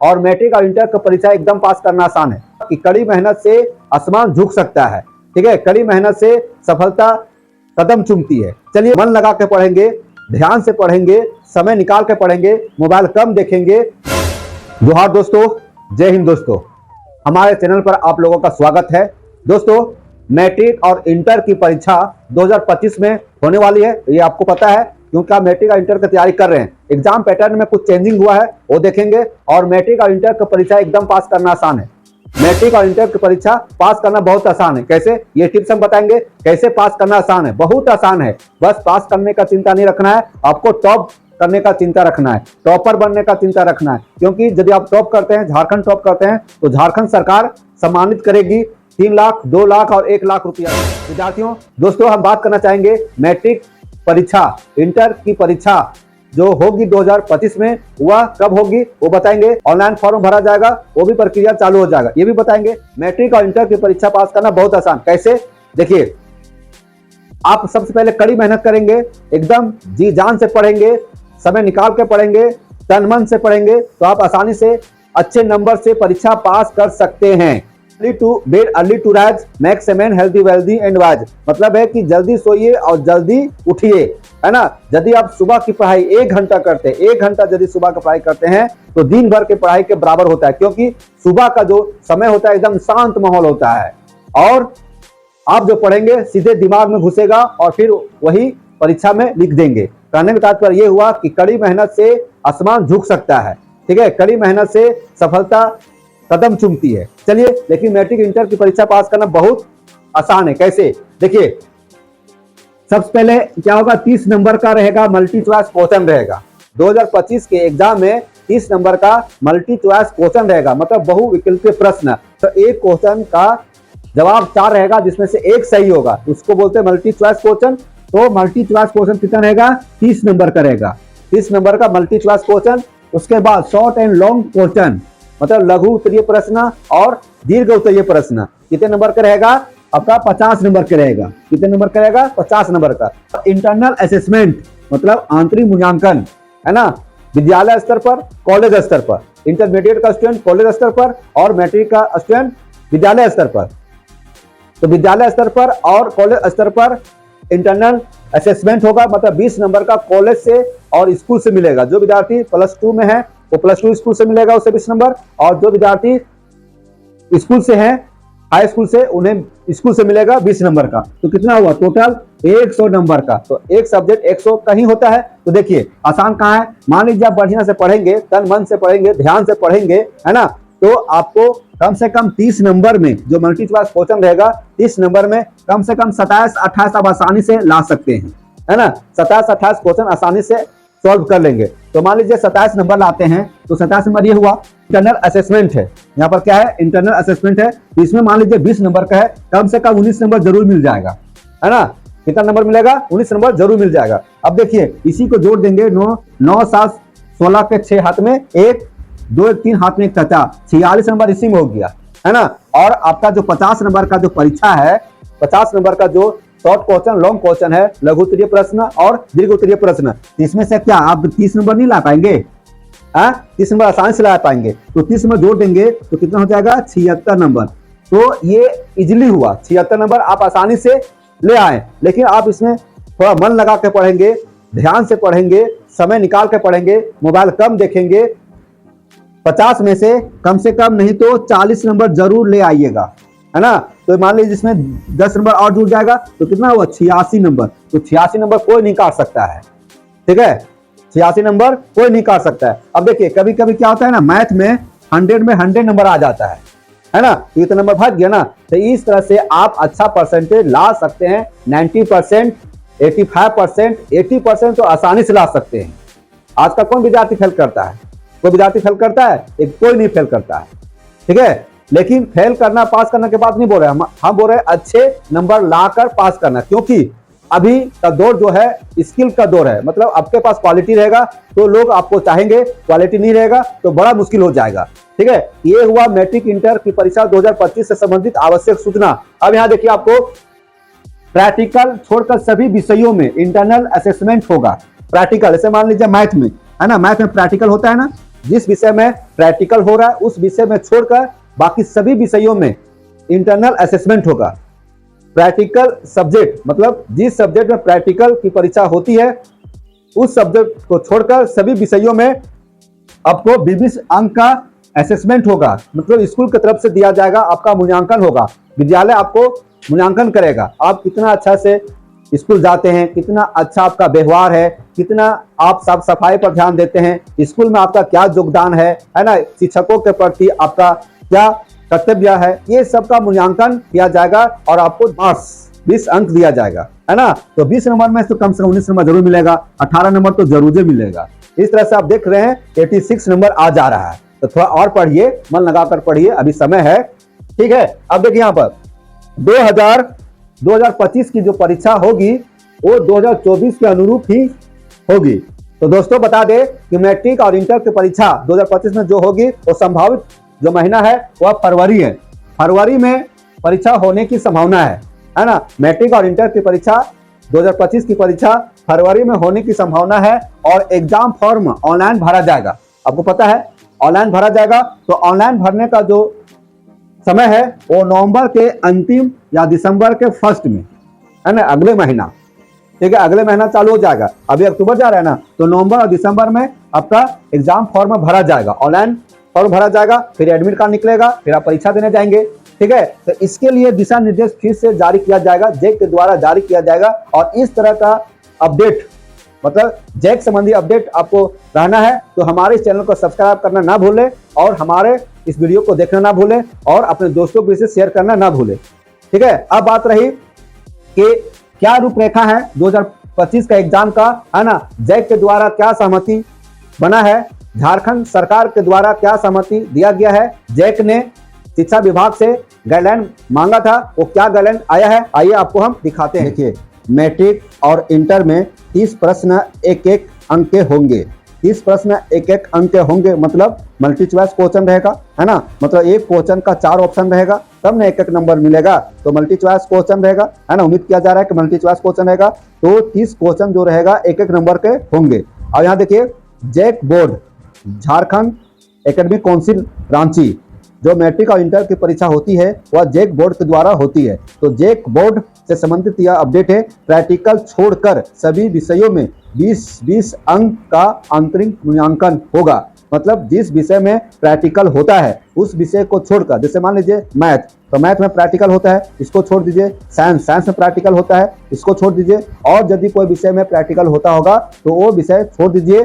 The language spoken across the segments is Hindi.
और मैट्रिक और इंटर का परीक्षा एकदम पास करना आसान है कि कड़ी मेहनत से आसमान झुक सकता है। ठीक है, कड़ी मेहनत से सफलता कदम चूमती है। चलिए, मन लगा के पढ़ेंगे, ध्यान से पढ़ेंगे, समय निकाल के पढ़ेंगे, मोबाइल कम देखेंगे। जोहार दोस्तों, जय हिंद दोस्तों। हमारे चैनल पर आप लोगों का स्वागत है। दोस्तों, मैट्रिक और इंटर की परीक्षा 2025 में होने वाली है, ये आपको पता है क्योंकि आप मैट्रिक और इंटर की तैयारी कर रहे हैं। एग्जाम पैटर्न में कुछ चेंजिंग हुआ है, वो देखेंगे। और मैट्रिक और इंटर की परीक्षा एकदम पास करना आसान है। मैट्रिक और इंटर की परीक्षा पास करना बहुत आसान है। कैसे, ये टिप्स हम बताएंगे कैसे पास करना आसान है। बहुत आसान है, बस पास करने का चिंता नहीं रखना है, आपको टॉप करने का चिंता रखना है, टॉपर बनने का चिंता रखना है। क्योंकि यदि आप टॉप करते हैं, झारखंड टॉप करते हैं, तो झारखंड सरकार सम्मानित करेगी 3 लाख, 2 लाख और 1 लाख रुपया। विद्यार्थियों, दोस्तों, हम बात करना चाहेंगे मैट्रिक परीक्षा, इंटर की परीक्षा जो होगी 2025 में, वह कब होगी वो बताएंगे। ऑनलाइन फॉर्म भरा जाएगा, वो भी प्रक्रिया चालू हो जाएगा, ये भी बताएंगे। मैट्रिक और इंटर की परीक्षा पास करना बहुत आसान। कैसे, देखिए, आप सबसे पहले कड़ी मेहनत करेंगे, एकदम जी जान से पढ़ेंगे, समय निकाल के पढ़ेंगे, तन मन से पढ़ेंगे, तो आप आसानी से अच्छे नंबर से परीक्षा पास कर सकते हैं। Early to bed early to rise makes a man healthy wealthy and wise. मतलब है कि जल्दी सोइए और जल्दी उठिए, है ना। यदि आप सुबह की पढ़ाई 1 घंटा करते हैं, 1 घंटा यदि सुबह की पढ़ाई करते हैं, तो दिन भर के पढ़ाई के बराबर होता है। क्योंकि सुबह का जो समय होता है एकदम शांत माहौल होता है, और आप जो पढ़ेंगे सीधे दिमाग में घुसेगा और फिर वही परीक्षा में लिख देंगे। कहने का तात्पर्य यह हुआ कि कड़ी मेहनत से आसमान झुक सकता है। ठीक है, कड़ी मेहनत से सफलता कदम चूमती है। चलिए, लेकिन मैट्रिक इंटर की परीक्षा पास करना बहुत आसान है। कैसे, देखिए, सबसे पहले क्या होगा, 30 नंबर का रहेगा मल्टी चॉइस क्वेश्चन रहेगा। 2025 के एग्जाम में 30 नंबर का मल्टी चॉइस क्वेश्चन रहेगा, मतलब बहुविकल्पीय प्रश्न। तो एक क्वेश्चन का जवाब 4 रहेगा, जिसमें से एक सही होगा, उसको बोलते हैं मल्टी चॉइस क्वेश्चन। तो मल्टी चॉइस क्वेश्चन कितना रहेगा, 30 नंबर का रहेगा, 30 नंबर का मल्टी चॉइस क्वेश्चन। उसके बाद शॉर्ट एंड लॉन्ग क्वेश्चन, मतलब लघु उत्तरीय प्रश्न और दीर्घ उत्तरीय प्रश्न, कितने नंबर का रहेगा, आपका 50 नंबर का रहेगा। कितने नंबर का रहेगा, 50 नंबर का। इंटरनल असेसमेंट मतलब आंतरिक मूल्यांकन, है ना, विद्यालय स्तर पर, कॉलेज स्तर पर। इंटरमीडिएट का स्टूडेंट कॉलेज स्तर पर और मैट्रिक का स्टूडेंट विद्यालय स्तर पर। तो विद्यालय स्तर पर और कॉलेज स्तर पर इंटरनल असेसमेंट होगा, मतलब 20 नंबर का कॉलेज से और स्कूल से मिलेगा। जो विद्यार्थी +2 में है वो +2 स्कूल से मिलेगा उसे 20 नंबर, और जो विद्यार्थी स्कूल से है, हाई स्कूल से, उन्हें स्कूल से मिलेगा 20 नंबर का। तो कितना हुआ टोटल, 100 नंबर का। तो एक सब्जेक्ट 100 का ही होता है। तो देखिए, आसान कहाँ है। मान लीजिए आप बढ़िया से पढ़ेंगे, तन मन से पढ़ेंगे, ध्यान से पढ़ेंगे, है ना, तो आपको कम से कम 30 नंबर में जो मल्टी चॉइस क्वेश्चन रहेगा, 30 नंबर में कम से कम 27-28 आप आसानी से ला सकते हैं, है ना। 27-28 क्वेश्चन आसानी से सॉल्व कर लेंगे। तो मान लीजिए 27 नंबर लाते हैं, तो 27 नंबर ये हुआ। इंटरनल असेसमेंट है, यहाँ पर क्या है, इंटरनल असेसमेंट है। तो इसमें मान लीजिए 20 नंबर का है, कम से कम 19 नंबर जरूर मिल जाएगा, है ना। कितना नंबर मिलेगा, 19 नंबर जरूर मिल जाएगा। अब देखिए, इसी को जोड़ देंगे, 9, 7, 16 के 6 हाथ में 1, 2, 3 हाथ में 1 चाचा, 46 नंबर इसी में हो गया, है ना। और आपका जो 50 नंबर का जो परीक्षा है, 50 नंबर का जो शॉर्ट क्वेश्चन, लॉन्ग क्वेश्चन है, लघु उत्तरीय प्रश्न और दीर्घ उत्तरीय प्रश्न, इसमें से क्या आप 30 नंबर नहीं ला पाएंगे, 30 नंबर आसानी से ला पाएंगे। तो 30 नंबर जोड़ देंगे तो कितना हो जाएगा, 76 नंबर। तो ये इजिली हुआ, 76 नंबर आप आसानी से ले आए। लेकिन आप इसमें थोड़ा मन लगा के पढ़ेंगे, ध्यान से पढ़ेंगे, समय निकाल के पढ़ेंगे, मोबाइल कम देखेंगे, 50 में से कम नहीं तो 40 नंबर जरूर ले आइएगा, है ना। तो मान लीजिए इसमें 10 नंबर और जुड़ जाएगा, तो कितना हुआ, 86 नंबर। तो 86 नंबर कोई नहीं काट सकता है, ठीक है, 86 नंबर कोई नहीं काट सकता है। अब देखिए, कभी कभी क्या होता है ना, मैथ में 100 नंबर आ जाता है ना, तो इतना नंबर भाग गया ना। तो इस तरह से आप अच्छा परसेंटेज ला सकते हैं। 90%, 85%, 80% तो आसानी से ला सकते हैं। आज का कौन विद्यार्थी फेल करता है, कोई विद्यार्थी फेल करता है, कोई नहीं फेल करता है, ठीक है। लेकिन फेल करना, पास करने के बाद नहीं बोल रहे हम बोल रहे हैं अच्छे नंबर लाकर पास करना। क्योंकि अभी का दौर जो है स्किल का दौर है, मतलब आपके पास क्वालिटी रहेगा तो लोग आपको चाहेंगे, क्वालिटी नहीं रहेगा तो बड़ा मुश्किल हो जाएगा, ठीक है। ये हुआ मैट्रिक इंटर की परीक्षा 2025 से संबंधित आवश्यक सूचना। अब यहाँ देखिए, आपको प्रैक्टिकल छोड़कर सभी विषयों में इंटरनल असेसमेंट होगा। प्रैक्टिकल, जैसे मान लीजिए मैथ में, है ना, मैथ में प्रैक्टिकल होता है ना, जिस विषय में प्रैक्टिकल हो रहा है उस विषय में छोड़कर बाकी सभी विषयों में इंटरनल असेसमेंट होगा। प्रैक्टिकल सब्जेक्ट मतलब जिस सब्जेक्ट में प्रैक्टिकल की परीक्षा होती है उस सब्जेक्ट को छोड़कर सभी विषयों में आपको 20 अंक का असेसमेंट होगा। मतलब स्कूल की तरफ से दिया जाएगा, आपका मूल्यांकन होगा, विद्यालय आपको मूल्यांकन करेगा। आप कितना अच्छा से स्कूल जाते हैं, कितना अच्छा आपका व्यवहार है, कितना आप साफ सफाई पर ध्यान देते हैं, स्कूल में आपका क्या योगदान है ना, शिक्षकों के प्रति आपका क्या कर्तव्य है, ये सब का मूल्यांकन किया जाएगा और आपको मार्क्स 20 अंक दिया जाएगा, है ना। तो 20 नंबर में तो कम से कम 19 नंबर जरूर मिलेगा, 18 नंबर तो जरूर मिलेगा। इस तरह से आप देख रहे हैं 86 नंबर आ जा रहा है। तो थोड़ा और पढ़िए, मन लगाकर पढ़िए, अभी समय है, ठीक है। अब देखिए यहाँ पर 2025 की जो परीक्षा होगी वो 2024 के अनुरूप ही होगी। तो दोस्तों बता दें कि मैट्रिक और इंटर की परीक्षा 2025 में जो होगी वो संभावित जो महीना है वह फरवरी है। फरवरी में परीक्षा होने की संभावना है ना। मैट्रिक और इंटर की परीक्षा 2025 की परीक्षा फरवरी में होने की संभावना है और एग्जाम फॉर्म ऑनलाइन भरा जाएगा। आपको पता है ऑनलाइन भरा जाएगा। तो ऑनलाइन भरने का जो समय है वो नवंबर के अंतिम या दिसंबर के फर्स्ट में, है ना, अगले महीना, ठीक है, अगले महीना चालू हो जाएगा। अभी अक्टूबर जा रहा है ना, तो नवंबर और दिसंबर में आपका एग्जाम फॉर्म भरा जाएगा, ऑनलाइन फॉर्म भरा जाएगा, फिर एडमिट कार्ड निकलेगा, फिर आप परीक्षा देने जाएंगे, ठीक है। तो इसके लिए दिशा निर्देश फिर से जारी किया जाएगा, जैक के द्वारा जारी किया जाएगा। और इस तरह का अपडेट मतलब जैक संबंधी अपडेट आपको रहना है तो हमारे इस चैनल को सब्सक्राइब करना ना भूलें और हमारे इस वीडियो को देखना ना भूलें और अपने दोस्तों को इसे शेयर करना ना भूलें, ठीक है। अब बात रही कि क्या रूपरेखा है 2025 का एग्जाम का, है ना। जैक के द्वारा क्या सहमति बना है, झारखंड सरकार के द्वारा क्या सहमति दिया गया है, जैक ने शिक्षा विभाग से गाइडलाइन मांगा था, वो क्या गाइडलाइन आया है, आइए आपको हम दिखाते हैं। देखिए मैट्रिक और इंटर में 30 प्रश्न एक एक अंक के होंगे। 30 प्रश्न एक एक अंक के होंगे मतलब मल्टी चॉइस क्वेश्चन रहेगा, है ना। मतलब एक क्वेश्चन का 4 ऑप्शन रहेगा तब ना एक एक नंबर मिलेगा। तो मल्टी चॉइस क्वेश्चन रहेगा, है ना। उम्मीद किया जा रहा है कि मल्टी चॉइस क्वेश्चन रहेगा। तो 30 क्वेश्चन जो रहेगा एक एक नंबर के होंगे। और यहाँ देखिए JAC board Jharkhand academic council Ranchi जो मैट्रिक और इंटर की परीक्षा होती है वह जैक बोर्ड के द्वारा होती है। तो जैक बोर्ड से संबंधित यह अपडेट है, प्रैक्टिकल छोड़कर सभी विषयों में 20 अंक का आंतरिक मूल्यांकन होगा। मतलब जिस विषय में प्रैक्टिकल होता है उस विषय को छोड़कर, जैसे मान लीजिए मैथ, तो मैथ में प्रैक्टिकल होता है, इसको छोड़ दीजिए। साइंस में प्रैक्टिकल होता है, इसको छोड़ दीजिए। और यदि कोई विषय में प्रैक्टिकल होता होगा तो वो विषय छोड़ दीजिए।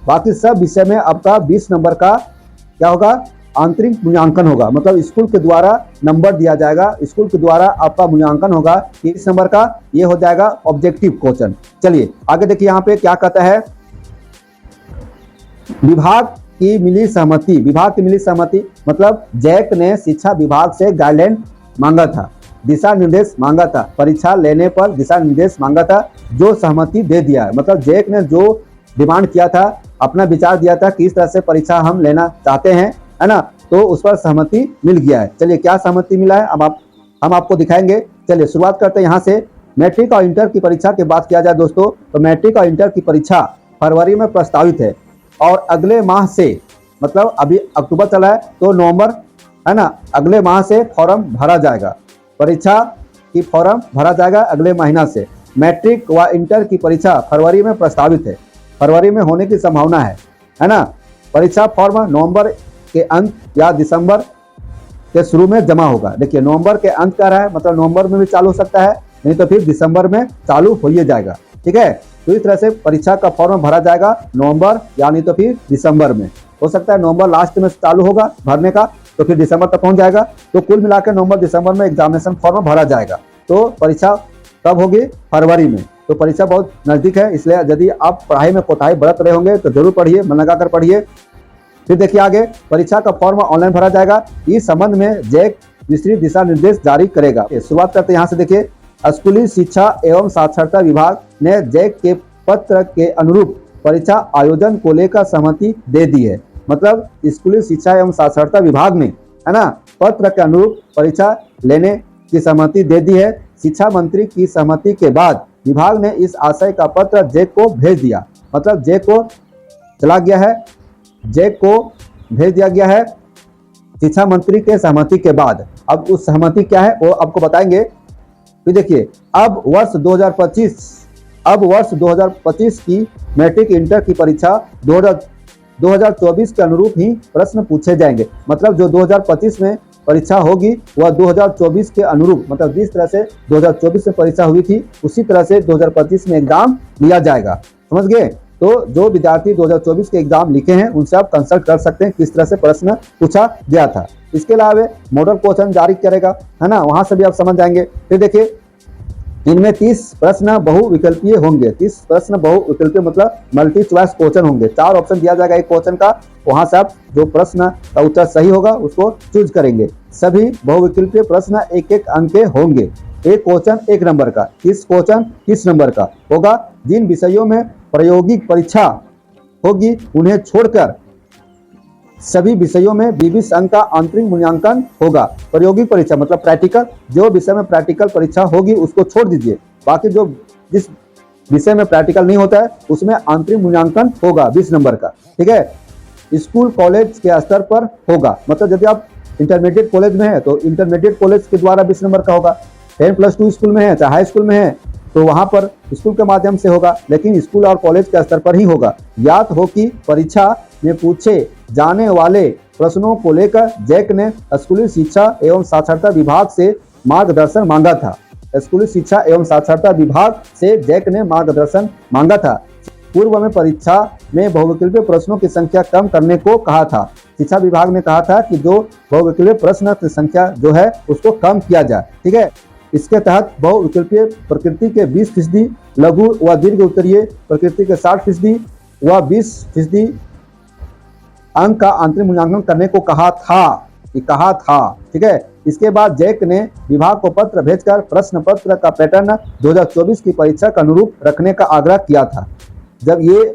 बाकी सब विषय में आपका 20 नंबर का क्या होगा, आंतरिक मूल्यांकन होगा। मतलब स्कूल के द्वारा नंबर दिया जाएगा, स्कूल के द्वारा आपका मूल्यांकन होगा। 30 नंबर का ये हो जाएगा ऑब्जेक्टिव क्वेश्चन। चलिए आगे देखिए यहाँ पे क्या कहता है, विभाग की मिली सहमति। विभाग की मिली सहमति मतलब जैक ने शिक्षा विभाग से गाइडलाइन मांगा था, दिशा निर्देश मांगा था, परीक्षा लेने पर दिशा निर्देश मांगा था, जो सहमति दे दिया है। मतलब जैक ने जो डिमांड किया था, अपना विचार दिया था कि इस तरह से परीक्षा हम लेना चाहते हैं, है ना, तो उस पर सहमति मिल गया है। चलिए क्या सहमति मिला है अब हम आपको दिखाएंगे। चलिए शुरुआत करते हैं यहाँ से। मैट्रिक और इंटर की परीक्षा की बात किया जाए दोस्तों, तो मैट्रिक और इंटर की परीक्षा फरवरी में प्रस्तावित है और अगले माह से, मतलब अभी अक्टूबर चला है तो नवंबर, है ना, अगले माह से फॉर्म भरा जाएगा। परीक्षा की फॉर्म भरा जाएगा अगले महीना से। मैट्रिक व इंटर की परीक्षा फरवरी में प्रस्तावित है, फरवरी में होने की संभावना है ना। परीक्षा फॉर्म नवंबर के अंत या दिसंबर के शुरू में जमा होगा। देखिए नवंबर के अंत का रहा है, मतलब नवंबर में भी चालू हो सकता है, नहीं तो फिर दिसंबर में चालू हो ही जाएगा, ठीक है। तो इस तरह से परीक्षा का फॉर्म भरा जाएगा नवंबर या नहीं तो फिर दिसंबर में। हो सकता है नवंबर लास्ट में चालू होगा भरने का, तो फिर दिसंबर तक पहुंच जाएगा। तो कुल मिलाकर नवंबर दिसंबर में एग्जामिनेशन फॉर्म भरा जाएगा। तो परीक्षा कब होगी, फरवरी में। तो परीक्षा बहुत नजदीक है, इसलिए यदि आप पढ़ाई में कोताही बरत रहे होंगे तो जरूर पढ़िए, मन लगाकर पढ़िए। फिर देखिए आगे, परीक्षा का फॉर्म ऑनलाइन भरा जाएगा। इस संबंध में जैक विस्तृत दिशा निर्देश जारी करेगा। शुरुआत करते हैं यहाँ से। देखिए स्कूली शिक्षा एवं साक्षरता विभाग ने जैक के पत्र के अनुरूप परीक्षा आयोजन को लेकर सहमति दे दी है। मतलब स्कूली शिक्षा एवं साक्षरता विभाग ने, है ना, पत्र के अनुरूप परीक्षा लेने की सहमति दे दी है। शिक्षा मंत्री की सहमति के बाद विभाग ने इस आशय का पत्र जैक को भेज दिया। मतलब जैक को चला गया है जैक को भेज दिया गया है शिक्षा मंत्री के सहमति के बाद। अब उस सहमति क्या है वो आपको बताएंगे। फिर देखिए, अब वर्ष 2025 की मैट्रिक इंटर की परीक्षा 2024 के अनुरूप ही प्रश्न पूछे जाएंगे। मतलब जो 2025 में परीक्षा होगी वह 2024 के अनुरूप, मतलब जिस तरह से 2024 में परीक्षा हुई थी उसी तरह से 2025 में एग्जाम लिया जाएगा। समझ गए? तो जो विद्यार्थी 2024 के एग्जाम लिखे हैं उनसे आप कंसल्ट कर सकते हैं किस तरह से प्रश्न पूछा गया था। इसके अलावा मॉडल क्वेश्चन जारी करेगा, है ना, वहां से भी आप समझ जाएंगे। फिर देखिए, इनमें 30 प्रश्न बहुविकल्पीय होंगे। 30 प्रश्न बहुविकल्पीय मतलब मल्टी चॉइस क्वेश्चन होंगे। 4 ऑप्शन दिया जाएगा एक क्वेश्चन का, वहां से आप जो प्रश्न का उत्तर सही होगा उसको चूज करेंगे। सभी बहुविकल्पीय प्रश्न एक एक अंक के होंगे। एक क्वेश्चन 1 नंबर का, 30 क्वेश्चन 30 नंबर का होगा। जिन विषयों में प्रायोगिक परीक्षा होगी उन्हें छोड़कर सभी विषयों में 20 अंक का आंतरिक मूल्यांकन होगा। प्रायोगिक परीक्षा मतलब प्रैक्टिकल, जो विषय में प्रैक्टिकल परीक्षा होगी उसको छोड़ दीजिए, बाकी जो जिस विषय में प्रैक्टिकल नहीं होता है उसमें आंतरिक मूल्यांकन होगा 20 नंबर का। ठीक है, स्कूल कॉलेज के स्तर पर होगा। मतलब यदि आप इंटरमीडिएट कॉलेज में है तो इंटरमीडिएट कॉलेज के द्वारा 20 नंबर का होगा। 10+2 स्कूल में है चाहे हाई स्कूल में है तो वहां पर स्कूल के माध्यम से होगा, लेकिन स्कूल और कॉलेज के स्तर पर ही होगा। याद हो कि परीक्षा में पूछे जाने वाले प्रश्नों को लेकर जैक ने स्कूली शिक्षा एवं साक्षरता विभाग से मार्गदर्शन मांगा था। स्कूली शिक्षा एवं साक्षरता विभाग से जैक ने मार्गदर्शन मांगा था। पूर्व में परीक्षा में बहुविकल्पीय प्रश्नों की संख्या कम करने को कहा था। शिक्षा विभाग ने कहा था कि जो बहुविकल्पीय प्रश्न की संख्या जो है उसको कम किया जाए। ठीक है, इसके तहत बहुविकल्पीय प्रकृति के 20%, लघु व दीर्घ उत्तरीय प्रकृति के 60% व 20% अंक का आंतरिक मूल्यांकन करने को कहा था। ठीक है, इसके बाद जैक ने विभाग को पत्र भेजकर प्रश्न पत्र का पैटर्न 2024 की परीक्षा के अनुरूप रखने का आग्रह किया था। जब ये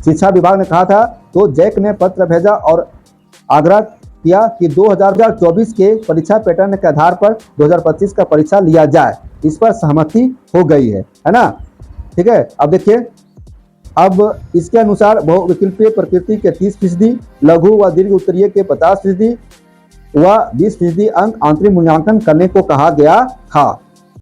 शिक्षा विभाग ने कहा था तो जैक ने पत्र भेजा और आग्रह किया कि 2024 के परीक्षा पैटर्न के आधार पर 2025 का परीक्षा लिया जाए। इस पर सहमति हो गई है ना। ठीक है, अब देखिए, अब इसके अनुसार बहुविकल्पीय प्रकृति के 30%, लघु व दीर्घ उत्तरीय के 50% व 20% अंक आंतरिक मूल्यांकन करने को कहा गया था।